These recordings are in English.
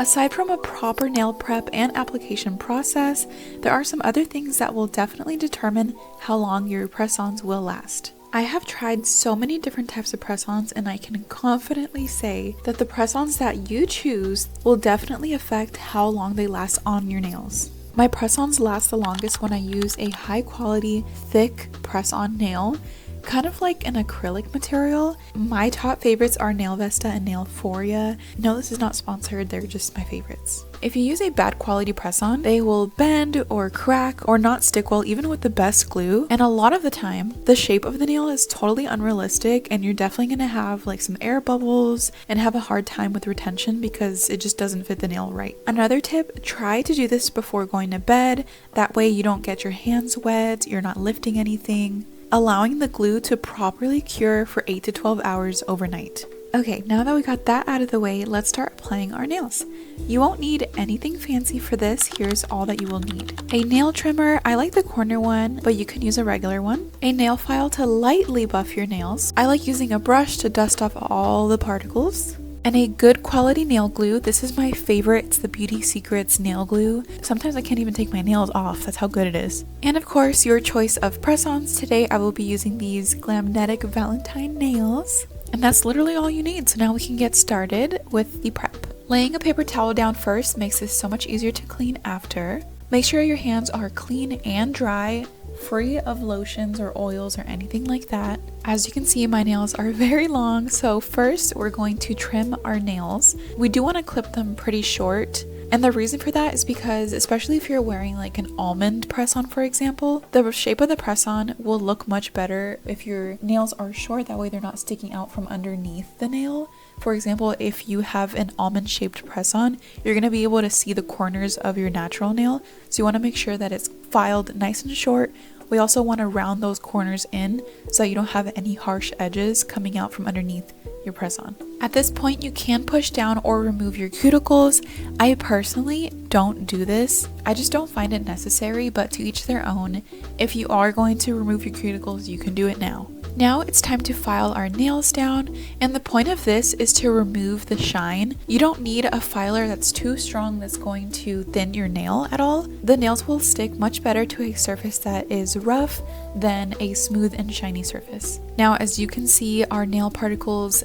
Aside from a proper nail prep and application process, there are some other things that will definitely determine how long your press-ons will last. I have tried so many different types of press-ons, and I can confidently say that the press-ons that you choose will definitely affect how long they last on your nails. My press-ons last the longest when I use a high quality, thick press-on nail, kind of like an acrylic material. My top favorites are Nail Vesta and Nailforia. No, this is not sponsored, they're just my favorites. If you use a bad quality press-on, they will bend or crack or not stick well even with the best glue, and a lot of the time the shape of the nail is totally unrealistic and you're definitely going to have like some air bubbles and have a hard time with retention because it just doesn't fit the nail right. Another tip, try to do this before going to bed, that way you don't get your hands wet, you're not lifting anything. Allowing the glue to properly cure for 8 to 12 hours overnight. Okay, now that we got that out of the way, let's start applying our nails. You won't need anything fancy for this. Here's all that you will need. A nail trimmer, I like the corner one, but you can use a regular one. A nail file to lightly buff your nails. I like using a brush to dust off all the particles. And a good quality nail glue. This is my favorite. It's the Beauty Secrets nail glue. Sometimes I can't even take my nails off. That's how good it is. And of course, your choice of press-ons. Today I will be using these Glamnetic Valentine nails. And that's literally all you need. So now we can get started with the prep. Laying a paper towel down first makes this so much easier to clean after. Make sure your hands are clean and dry, free of lotions or oils or anything like that. As you can see, my nails are very long, so first we're going to trim our nails. We do want to clip them pretty short, and the reason for that is because, especially if you're wearing like an almond press-on, for example, the shape of the press-on will look much better if your nails are short. That way they're not sticking out from underneath the nail. For example, if you have an almond shaped press-on, you're going to be able to see the corners of your natural nail. So you want to make sure that it's filed nice and short. We also want to round those corners in so you don't have any harsh edges coming out from underneath your press-on. At this point, you can push down or remove your cuticles. I personally don't do this. I just don't find it necessary, but to each their own. If you are going to remove your cuticles, you can do it now. Now it's time to file our nails down, and the point of this is to remove the shine. You don't need a filer that's too strong that's going to thin your nail at all. The nails will stick much better to a surface that is rough than a smooth and shiny surface. Now, as you can see, our nail particles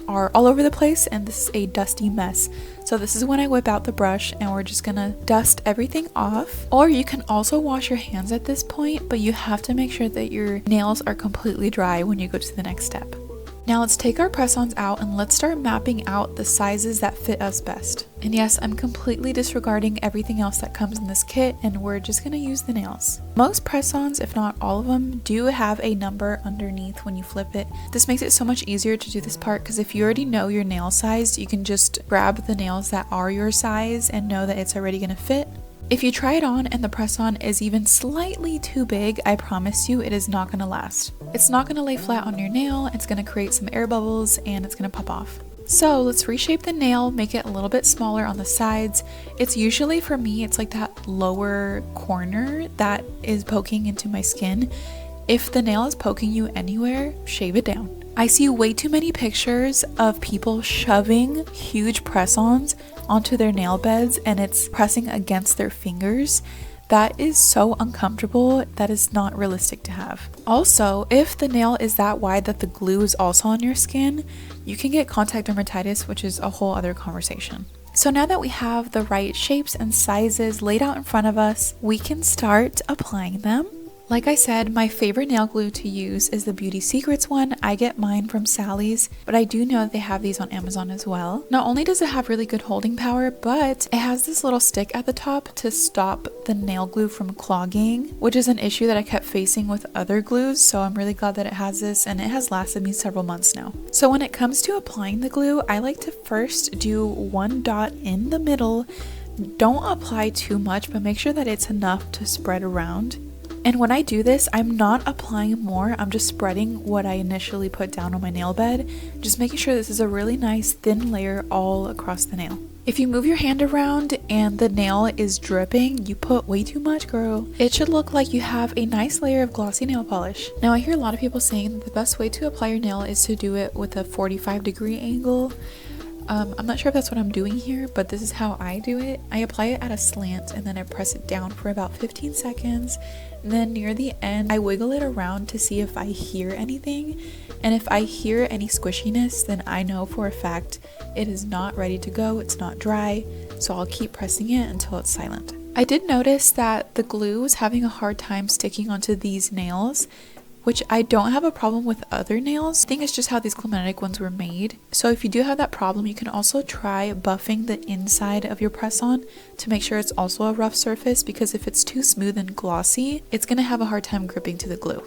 are all over the place and this is a dusty mess. So this is when I whip out the brush and we're just gonna dust everything off. Or you can also wash your hands at this point, but you have to make sure that your nails are completely dry when you go to the next step. Now let's take our press-ons out and let's start mapping out the sizes that fit us best. And yes, I'm completely disregarding everything else that comes in this kit and we're just gonna use the nails. Most press-ons, if not all of them, do have a number underneath when you flip it. This makes it so much easier to do this part because if you already know your nail size, you can just grab the nails that are your size and know that it's already gonna fit. If you try it on and the press-on is even slightly too big, I promise you it is not going to last. It's not going to lay flat on your nail, it's going to create some air bubbles, and it's going to pop off. So let's reshape the nail, make it a little bit smaller on the sides. It's usually, for me, it's like that lower corner that is poking into my skin. If the nail is poking you anywhere, shave it down. I see way too many pictures of people shoving huge press-ons onto their nail beds and it's pressing against their fingers. That is so uncomfortable. That is not realistic to have. Also, if the nail is that wide that the glue is also on your skin, you can get contact dermatitis, which is a whole other conversation. So now that we have the right shapes and sizes laid out in front of us, we can start applying them. Like I said, my favorite nail glue to use is the Beauty Secrets one. I get mine from Sally's, but I do know that they have these on Amazon as well. Not only does it have really good holding power, but it has this little stick at the top to stop the nail glue from clogging, which is an issue that I kept facing with other glues, so I'm really glad that it has this, and it has lasted me several months now. So when it comes to applying the glue, I like to first do one dot in the middle. Don't apply too much, but make sure that it's enough to spread around. And when I do this, I'm not applying more, I'm just spreading what I initially put down on my nail bed, just making sure this is a really nice thin layer all across the nail. If you move your hand around and the nail is dripping, you put way too much, girl. It should look like you have a nice layer of glossy nail polish. Now I hear a lot of people saying that the best way to apply your nail is to do it with a 45-degree angle. I'm not sure if that's what I'm doing here, but this is how I do it. I apply it at a slant and then I press it down for about 15 seconds. And then near the end, I wiggle it around to see if I hear anything. And if I hear any squishiness, then I know for a fact it is not ready to go, it's not dry, so I'll keep pressing it until it's silent. I did notice that the glue was having a hard time sticking onto these nails, which I don't have a problem with other nails. I think it's just how these climatic ones were made. So if you do have that problem, you can also try buffing the inside of your press-on to make sure it's also a rough surface, because if it's too smooth and glossy, it's gonna have a hard time gripping to the glue.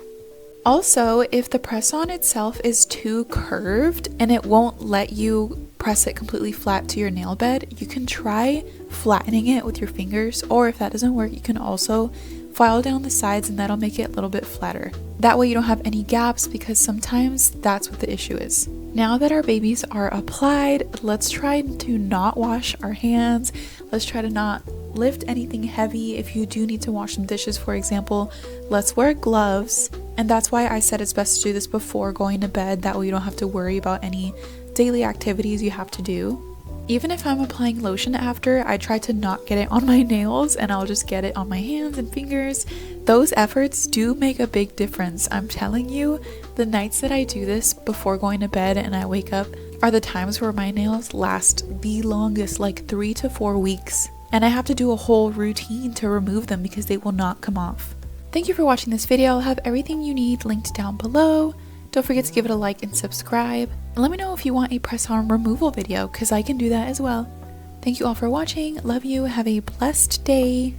Also, if the press-on itself is too curved and it won't let you press it completely flat to your nail bed, you can try flattening it with your fingers, or if that doesn't work, you can also file down the sides and that'll make it a little bit flatter. That way you don't have any gaps, because sometimes that's what the issue is. Now that our babies are applied, let's try to not wash our hands. Let's try to not lift anything heavy. If you do need to wash some dishes, for example, let's wear gloves. And that's why I said it's best to do this before going to bed. That way you don't have to worry about any daily activities you have to do. Even if I'm applying lotion after, I try to not get it on my nails and I'll just get it on my hands and fingers. Those efforts do make a big difference. I'm telling you, the nights that I do this before going to bed and I wake up are the times where my nails last the longest, like 3 to 4 weeks. And I have to do a whole routine to remove them because they will not come off. Thank you for watching this video. I'll have everything you need linked down below. Don't forget to give it a like and subscribe. And let me know if you want a press-on removal video, because I can do that as well. Thank you all for watching. Love you. Have a blessed day.